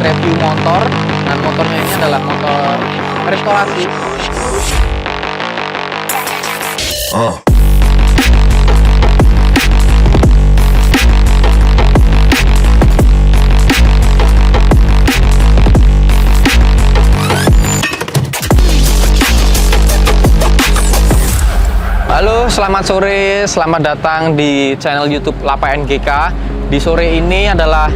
review motor, dan motornya ini adalah motor restorasi. Halo, selamat sore, selamat datang di channel YouTube Lapa NGK. Di sore ini adalah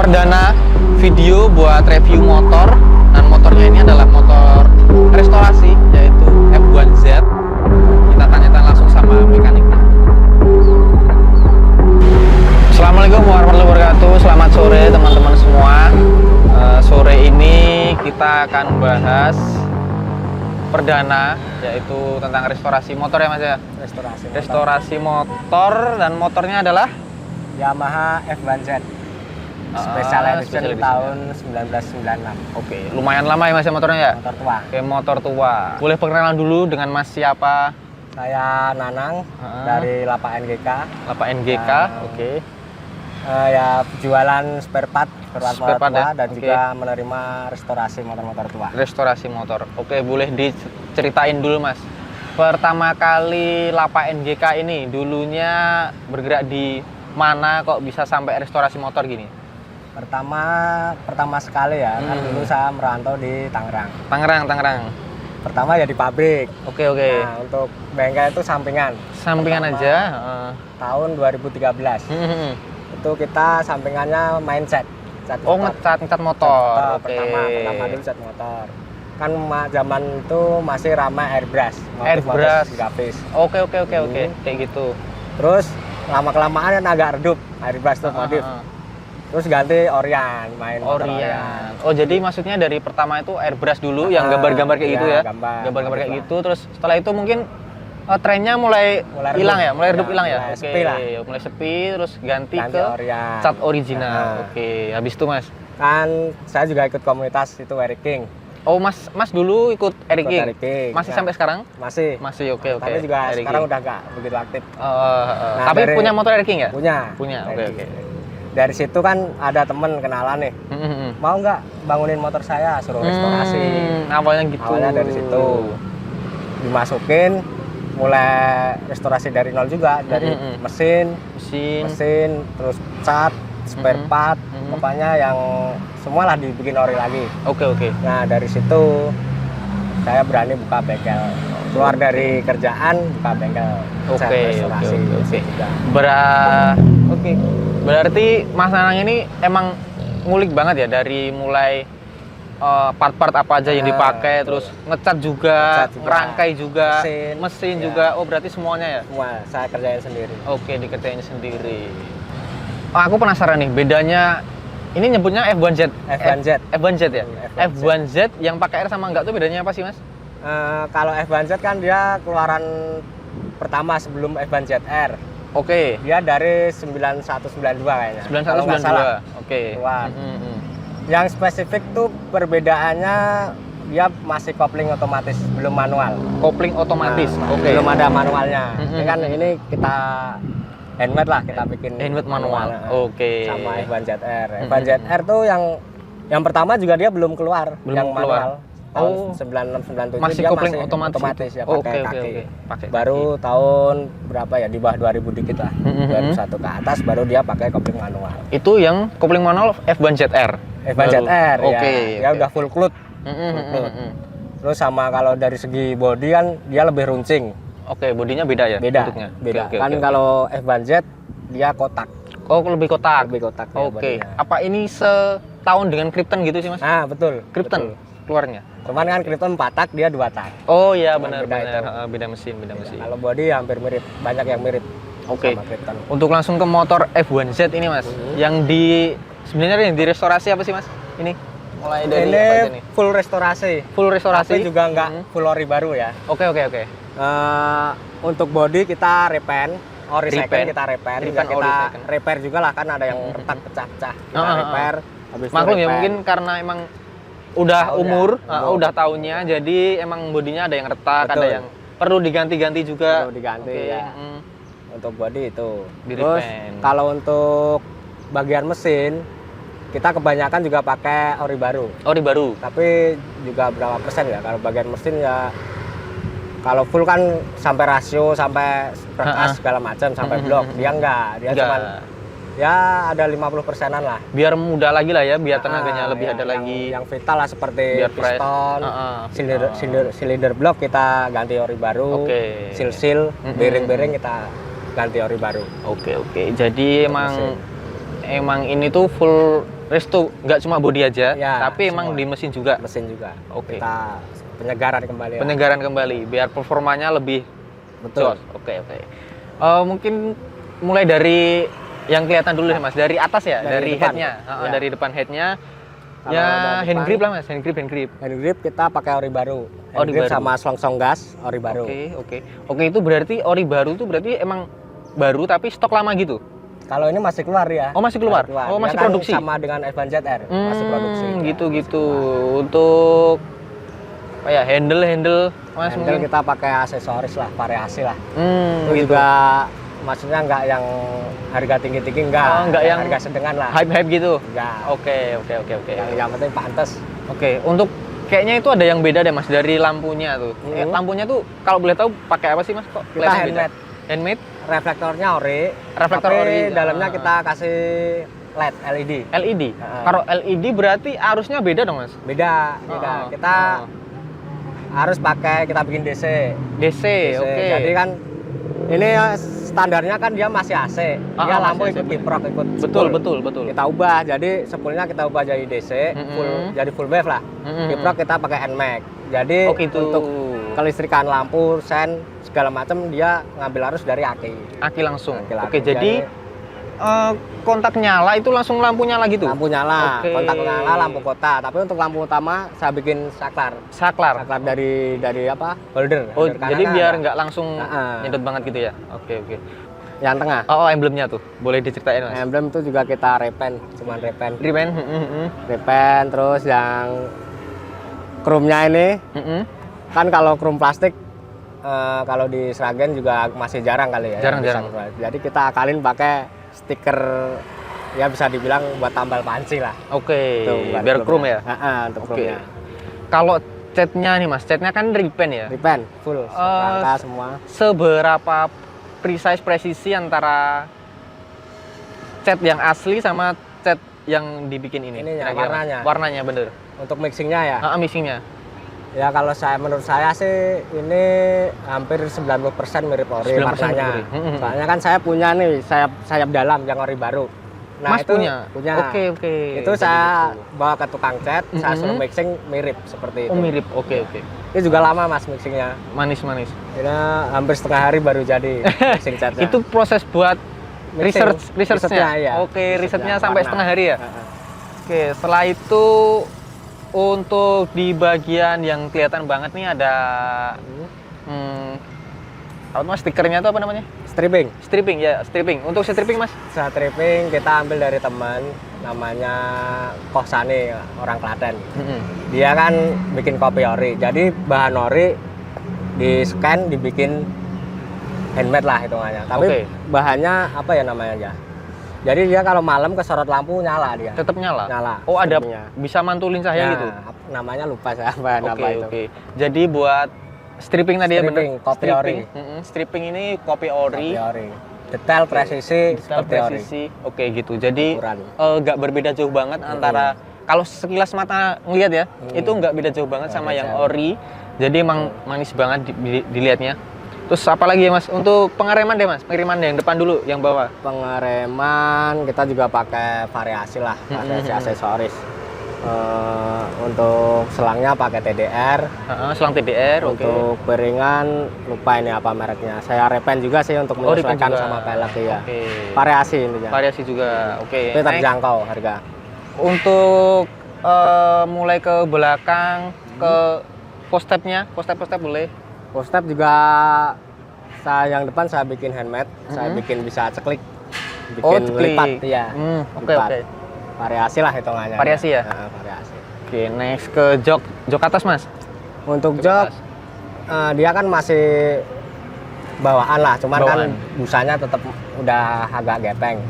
perdana video buat review motor, dan motornya ini adalah motor restorasi, yaitu F1Z. Kita tanya-tanya langsung sama mekaniknya. Assalamualaikum warahmatullahi wabarakatuh. Selamat sore teman-teman semua. Sore ini kita akan bahas perdana, yaitu tentang restorasi motor ya Mas ya. Restorasi motor, dan motornya adalah Yamaha F1Z Special Edition tahun 1996. Oke, lumayan lama ya Mas ya motornya ya? Motor tua. Oke, motor tua. Boleh perkenalan dulu dengan Mas siapa? Saya Nanang dari Lapa NGK. Lapa NGK, oke. Ya jualan spare part motor tua ya? dan juga menerima restorasi motor-motor tua. Restorasi motor. Oke, boleh diceritain dulu Mas. Pertama kali Lapa NGK ini dulunya bergerak di mana kok bisa sampai restorasi motor gini? Pertama sekali ya, kan dulu saya merantau di Tangerang. Tangerang. Pertama ya di pabrik. Oke. Nah, untuk bengkel itu sampingan. Sampingan aja. Tahun 2013. Itu kita sampingannya mindset. Ngecat motor. Oke. Pertama dulu cat motor. Kan zaman itu masih ramai airbrush. Grafis. Oke. Kayak gitu. Terus lama-kelamaan kan agak redup airbrush tuh modif. Terus ganti Orion, Orion. Oh, jadi maksudnya dari pertama itu airbrush dulu yang gambar-gambar kayak gitu ya. Gambar-gambar kayak gitu. Terus setelah itu mungkin trennya mulai hilang ya, mulai redup hilang ya. Mulai sepi, terus ganti ke Orion. cat original. Oke, habis itu Mas. Kan saya juga ikut komunitas itu Eric King. Oh, Mas dulu ikut Eric King. Masih sampai sekarang? Masih. Oke. Tapi juga sekarang udah nggak begitu aktif. Tapi punya motor Eric King ya? Punya. Oke. Dari situ kan ada temen kenalan nih. Mau nggak bangunin motor saya, suruh restorasi. Awalnya gitu. Awalnya dari situ. Dimasukin, mulai restorasi dari nol juga, dari mesin, terus cat, spare part, pokoknya yang semualah dibikin ori lagi. Oke. Nah, dari situ saya berani buka bengkel. Keluar dari kerjaan, buka bengkel. Oke. Berarti Mas Nanang ini emang ngulik banget ya, dari mulai part-part apa aja yang dipakai, terus ngecat juga, rangkai juga, mesin juga. Oh, berarti semuanya ya? Semua saya kerjain sendiri. Oke, dikerjain sendiri. Aku penasaran nih, bedanya ini nyebutnya F1Z. F1Z ya? F1Z yang pakai R sama enggak tuh bedanya apa sih Mas? Kalau F1Z kan dia keluaran pertama sebelum F1ZR. Oke. Dia dari 9192 kayaknya. 9192. Oke. Yang spesifik tuh perbedaannya dia masih kopling otomatis, belum manual. Kopling otomatis. Oke. Belum ada manualnya. Ini kan ini kita handmade lah, kita bikin handmade manual. Oke. Sama F1ZR. F1ZR tuh yang pertama juga dia belum keluar, yang manual. Tahun 96 97 masih dia kopling masih otomatis ya, pakai kaki. Baru tahun berapa ya, di bawah 2000 dikit lah. 2001 ke atas baru dia pakai kopling manual. Itu yang kopling manual F1ZR. F1ZR ya. Oke. Dia udah full cloth. Terus sama kalau dari segi bodi kan dia lebih runcing. Oke, bodinya beda ya? Beda. Kan kalau F1Z dia kotak. Oh, lebih kotak. Oke. Apa ini setahun dengan Krypton gitu sih Mas? Ah, betul. Krypton keluarnya. Cuman kan Krypton 4 tak, dia 2 tak. Oh iya, benar. Beda mesin. Kalau bodi hampir mirip, banyak yang mirip. Oke. Untuk langsung ke motor F1Z ini Mas, yang sebenarnya yang direstorasi apa sih Mas? Ini mulai dari ini apa nih? Full restorasi. Tapi juga nggak full ori baru ya. Oke. Untuk bodi kita repaint. Second kita repair. Kita repair juga lah, kan ada yang retak pecah-pecah. Kita repair. Maklum ya, mungkin karena emang udah umur, udah tahunnya, jadi emang bodinya ada yang retak, ada yang perlu diganti-ganti juga. Ya. Untuk body itu. Terus kalau untuk bagian mesin kita kebanyakan juga pakai ori baru. Ori baru. Tapi juga berapa persen ya? Kalau bagian mesin ya, kalau full kan sampai rasio, sampai kertas segala macam, sampai blok. Dia enggak, dia cuma ya ada 50%-an lah. Biar mudah lagi lah ya, biar tenaganya lebih ya, ada lagi. Yang vital lah seperti biar piston, silinder blok kita ganti ori baru, seal, bearing kita ganti ori baru. Oke. Jadi emang ini tuh full resto, nggak cuma bodi aja, ya, tapi emang di mesin juga. Mesin juga. Oke. Kita penyegaran kembali. Penyegaran kembali, biar performanya lebih betul. Oke. Mungkin mulai dari yang kelihatan dulu nih Mas, dari atas ya, dari headnya, dari depan headnya. Ya hand grip lah Mas, hand grip. Hand grip kita pakai ori baru. Hand grip sama selongsong gas ori baru. Oke, itu berarti ori baru itu berarti emang baru tapi stok lama gitu. Kalau ini masih keluar ya. Oh, masih keluar. Oh, masih produksi. Sama dengan F1 ZR, masih produksi. Gitu. Untuk handle Mas, handle mungkin kita pakai aksesoris lah, variasi lah. Gitu. Itu juga maksudnya nggak yang harga tinggi-tinggi, nggak yang harga sedengan lah. Hype gitu. Enggak. Oke. Yang penting pantas. Oke, untuk kayaknya itu ada yang beda deh Mas dari lampunya tuh. Lampunya tuh kalau boleh tahu pakai apa sih Mas kok? Kita handmade. Handmade. Reflektornya ori. Reflektor ori. Dalamnya kita kasih LED, LED. Kalau LED berarti arusnya beda dong Mas? Beda. Kita harus pakai, kita bikin DC. Oke. Jadi kan ini standarnya kan dia masih AC. Dia lampu ikut kiprok, ikut betul. Kita ubah, jadi spoolnya kita ubah jadi DC, jadi full wave lah. Kiprok kita pakai NMAX. Jadi untuk kelistrikan lampu, sen segala macam dia ngambil arus dari aki. Aki langsung. Oke, jadi kontak nyala itu langsung lampu nyala gitu? Lampu nyala, kontak nyala, lampu kota. Tapi untuk lampu utama saya bikin saklar. Saklar dari apa? Holder. Oh, jadi biar nggak langsung nyedot banget gitu ya? Oke. Yang tengah. Oh, emblemnya tuh. Boleh diceritain Mas? Emblem itu juga kita repaint, cuman repaint. Repaint, terus yang chrome-nya ini. Kan kalau chrome plastik kalau di Sragen juga masih jarang kali ya. Jarang. Jadi kita akalin pakai stiker, ya bisa dibilang buat tambal panci lah. Oke. Biar chrome ya? Untuk chrome-nya. Kalau catnya nih Mas, catnya kan repaint ya? Repaint, full, rangka semua. Seberapa presisi antara cat yang asli sama cat yang dibikin ini? Warnanya bener. Untuk mixingnya ya? Mixingnya. Ya kalau menurut saya sih ini hampir 90% mirip ori warnanya. Soalnya kan saya punya nih sayap dalam yang ori baru. Nah, Mas itu punya. Oke. Itu saya bawa ke tukang cat, saya suruh mixing mirip seperti itu. Oh, mirip. Oke. Ini juga lama Mas mixingnya. Manis. Ini hampir setengah hari baru jadi mixing catnya. Itu proses buat researchnya. Ya. Oke, risetnya sampai setengah hari ya. Oke, setelah itu untuk di bagian yang kelihatan banget nih ada apa Mas, stikernya itu apa namanya? Stripping ya, stripping. Untuk stripping Mas? Stripping kita ambil dari teman namanya Kohsani, orang Klaten. Dia kan bikin kopi ori. Jadi bahan ori di scan, dibikin handmade lah hitungannya. Tapi bahannya apa ya namanya aja? Jadi dia kalau malam kesorot lampu nyala dia. Tetap nyala? Nyala. Oh, ada bisa mantulin cahaya gitu? Namanya lupa saya apa itu. Oke. Jadi buat stripping tadi ya bener? Kopi ori. Stripping ini kopi ori. Detail, presisi, seperti ori. Oke gitu. Jadi nggak berbeda jauh banget antara, kalau sekilas mata ngelihat ya, itu nggak beda jauh banget sama yang ori. Jadi emang manis banget dilihatnya. Terus apa lagi ya Mas? Untuk pengereman deh Mas, pengereman yang depan dulu, yang bawah. Pengereman kita juga pakai variasi lah, variasi aksesoris. Untuk selangnya pakai TDR. Selang TDR. Untuk bearingan lupa ini apa mereknya. Saya repaint juga sih untuk menyesuaikan sama pelek ya. Variasi intinya. Variasi juga. Oke. Itu terjangkau harga. Untuk mulai ke belakang ke post stepnya, post step boleh. Post step juga yang depan saya bikin handmade, saya bikin bisa ceklik, bikin lipat ya. Oke. Variasi lah hitungannya. Variasi ya? Variasi. Oke, next ke jok atas Mas. Untuk jok dia kan masih bawaan lah, cuman Bawaan. kan busanya tetap udah agak gepeng.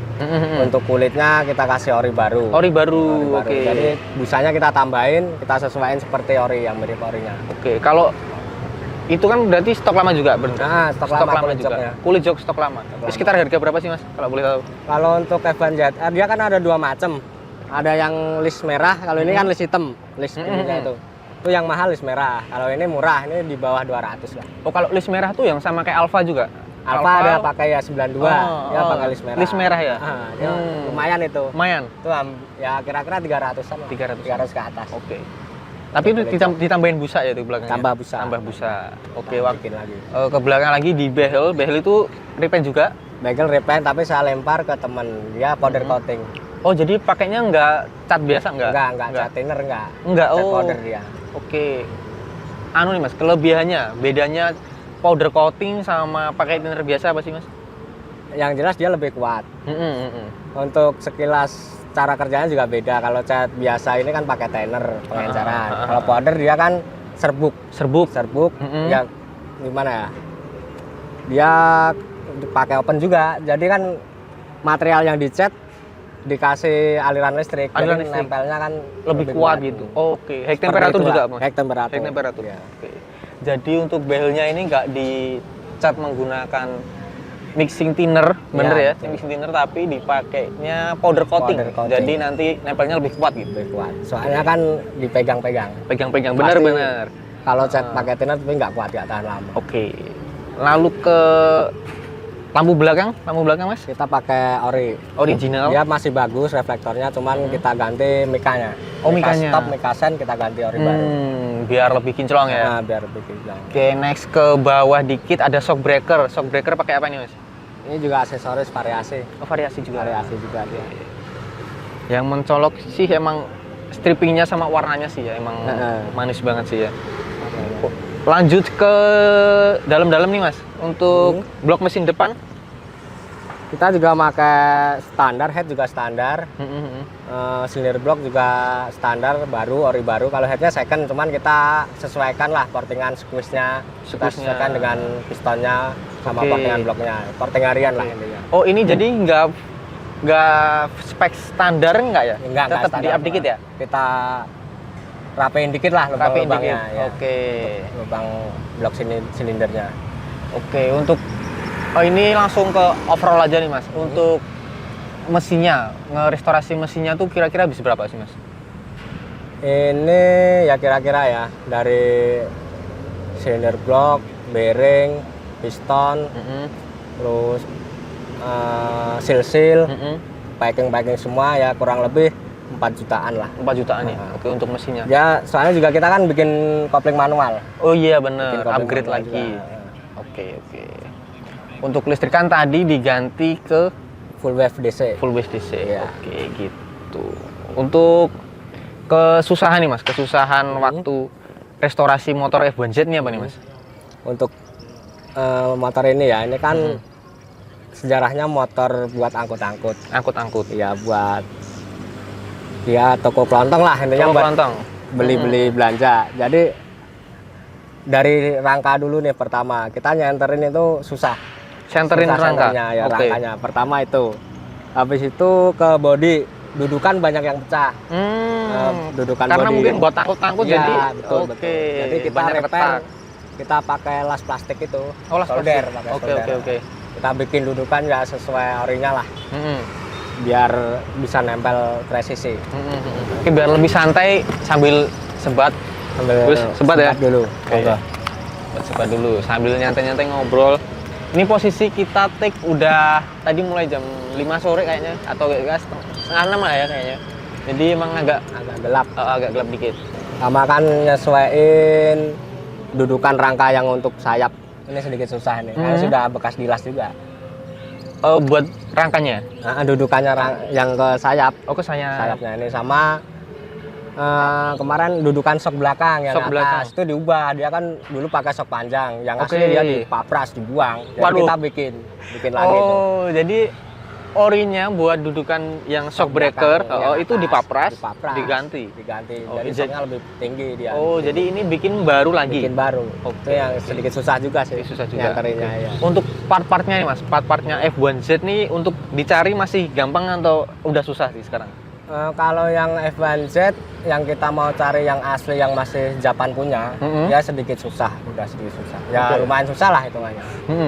Untuk kulitnya kita kasih ori baru. Ori baru, oke. Jadi busanya kita tambahin, kita sesuaiin seperti ori yang mirip orinya. Oke, kalau itu kan berarti stok lama juga, bener? Nah, stok lama kulit juga. joknya. Kulit jok stok lama. Sekitar harga berapa sih mas, kalau boleh tahu? Kalau untuk F1 ZR dia kan ada dua macam. Ada yang list merah, kalau ini kan list hitam, list ininya itu. Itu yang mahal list merah. Kalau ini murah, ini di bawah 200 lah. Oh, kalau list merah tuh yang sama kayak Alfa juga? Alfa ada pakai ya 92, dia pakai list merah. List merah ya? Dia lumayan itu. Lumayan? Itu ya kira-kira 300-an. 300 ke atas. Oke. Tapi itu ditambahin busa ya di belakangnya? Tambah busa. Tambah busa. Oke, bikin lagi. Ke belakang lagi di behel. Behel itu repaint juga? Bagel repaint, tapi saya lempar ke temen. Dia powder coating. Oh, jadi pakainya nggak cat biasa nggak? Enggak. Cat thinner enggak. Enggak, Cat oh. powder dia. Oke. Anu nih mas, kelebihannya, bedanya powder coating sama pakai thinner biasa apa sih mas? Yang jelas dia lebih kuat. Untuk sekilas cara kerjanya juga beda. Kalau cat biasa ini kan pakai thinner pengenceran. Kalau powder dia kan serbuk. Ya gimana ya? Dia pakai open juga. Jadi kan material yang dicat dikasih aliran listrik. Jadi nempelnya kan lebih kuat gitu. Oke. High temperatur juga mas? High temperatur. Ya. Oke. Jadi untuk behelnya ini nggak dicat menggunakan mixing thinner, bener ya? Mixing thinner, tapi dipakainya powder coating. Jadi nanti nempelnya lebih kuat gitu. Lebih kuat. Soalnya kan dipegang-pegang. Pegang-pegang, bener. Kalau cat pakai thinner tapi nggak kuat, nggak tahan lama. Oke. Lalu ke lampu belakang mas? Kita pakai ori. Original. Dia masih bagus reflektornya, cuman kita ganti mikanya. Mikanya. Stop, mika sen kita ganti ori baru. Biar lebih kinclong ya. Nah, biar lebih kinclong. Oke, next ke bawah dikit ada shock breaker. Shock breaker pakai apa nih mas? Ini juga aksesoris variasi. Oh, variasi juga dia. Yang mencolok sih emang strippingnya sama warnanya sih ya, emang manis banget sih ya. Lanjut ke dalam-dalam nih mas, untuk blok mesin depan kita juga pakai standar, head juga standar, silinder blok juga standar, ori baru. Kalau headnya second, cuman kita sesuaikan lah portingan squeeze-nya, kita sesuaikan dengan pistonnya sama portingan bloknya, porting harian lah intinya. Oh ini jadi nggak spek standar nggak ya? Enggak, tetap di-up dikit ya? Kita rapein dikit lah lubang-lubangnya ya. Oke. Lubang blok silindernya. Oke, untuk ini langsung ke overall aja nih mas. Untuk mesinnya, ngerestorasi mesinnya tuh kira-kira habis berapa sih mas? Ini ya kira-kira ya dari silinder blok, bearing, piston, terus seal, packing semua ya kurang lebih 4 jutaan lah. 4 jutaan ya? Oke, untuk mesinnya. Ya, soalnya juga kita kan bikin kopling manual. Oh iya bener, upgrade lagi. Oke. Untuk listrikan tadi diganti ke full wave DC. Ya. Oke, gitu. Untuk kesusahan nih mas, waktu restorasi motor F1Z nih apa nih mas? Untuk motor ini ya, ini kan sejarahnya motor buat angkut-angkut. Ya, buat dia toko kelontong lah intinya, buat beli-beli belanja. Jadi dari rangka dulu nih pertama, kita nyenterin itu susah. Rangka? Ya, rangkanya. Pertama itu. Habis itu ke body, dudukan banyak yang pecah. Dudukan karena body. Mungkin buat angkut Ya, jadi. betul. Jadi kita repair, kita pakai las plastik itu. Oh, las solder, plastik. Oke. Kita bikin dudukan ya sesuai orinya lah. Biar bisa nempel presisi. Oke, biar lebih santai sambil sebat. Sebat ya dulu. Sebat dulu sambil nyantai-nyantai ngobrol. Ini posisi kita take udah tadi mulai jam 5 sore kayaknya, atau setengah 6 lah ya kayaknya. Jadi emang agak gelap dikit. Sama kan nyesuaiin dudukan rangka yang untuk sayap. Ini sedikit susah nih, karena sudah bekas dilas juga. Buat rangkanya? Dudukannya yang ke sayap. Oh, ke sayapnya ini sama kemarin dudukan sok belakang yang atas itu diubah. Dia kan dulu pakai sok panjang, yang asli dia dipapras, dibuang. Jadi kita bikin lagi. Oh, jadi orinya buat dudukan yang shock breaker, itu dipapras, diganti. Jadi shocknya lebih tinggi dia. Oh, jadi ini bikin baru lagi. Bikin baru. Itu yang sedikit susah juga sih. Susah juga. Ya. Untuk part-partnya nih Mas, part-partnya F1Z nih untuk dicari masih gampang atau udah susah sih sekarang? Kalau yang F1Z yang kita mau cari yang asli yang masih Japan punya, ya sedikit susah, udah sedikit susah. Ya lumayan susah lah hitungannya.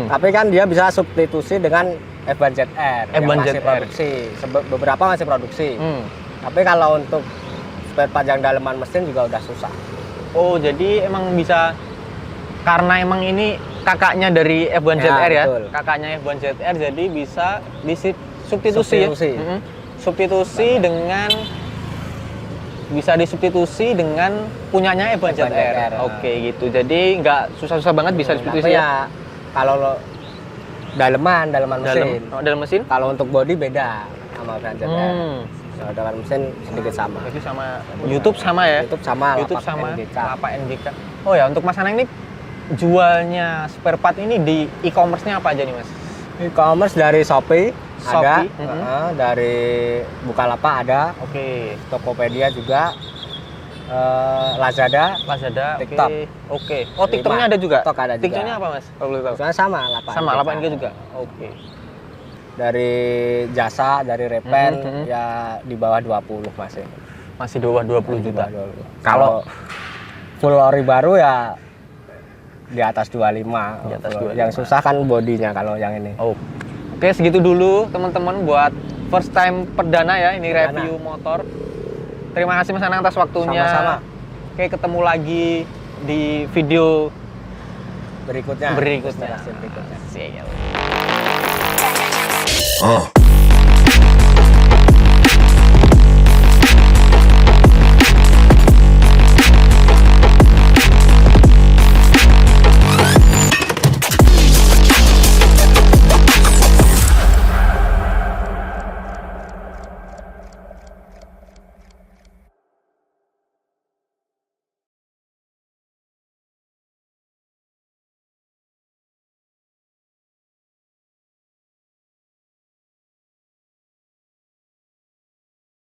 Tapi kan dia bisa substitusi dengan F1ZR yang masih produksi. Beberapa masih produksi. Tapi kalau untuk spare part yang daleman mesin juga udah susah. Oh, jadi emang bisa karena emang ini kakaknya dari F1ZR ya? Betul. Kakaknya F1ZR jadi bisa disubstitusi ya? Substitusi dengan bisa disubstitusi dengan punyanya F1ZR. Oke gitu. Jadi nggak susah-susah banget bisa disubstitusi ya. Kalau daleman mesin. Dalam mesin? Kalau untuk body beda sama F1ZR. Kalau daleman mesin sedikit sama. Jadi sama YouTube sama ya? YouTube sama Lapak NGK. Oh ya, untuk Mas Anang ini jualnya spare part ini di e-commerce-nya apa aja nih Mas? E-commerce dari Shopee. Ada, dari Bukalapak ada, Tokopedia juga, Lazada, TikTok. Oh, TikToknya ada juga? TikTok ada juga. TikToknya apa Mas? Kalau boleh tahu? Sama, Lapak NGK juga? Dari jasa, dari repen, ya di bawah 20 masih. Masih di bawah 20 juta? Kalau full ori baru ya di atas 25. Di atas 25. Yang susah kan bodinya kalau yang ini. Oke, segitu dulu teman-teman buat first time perdana ya ini review motor. Terima kasih Mas Anang atas waktunya. Sama-sama. Oke, ketemu lagi di video berikutnya. Berikutnya. Siap. See you.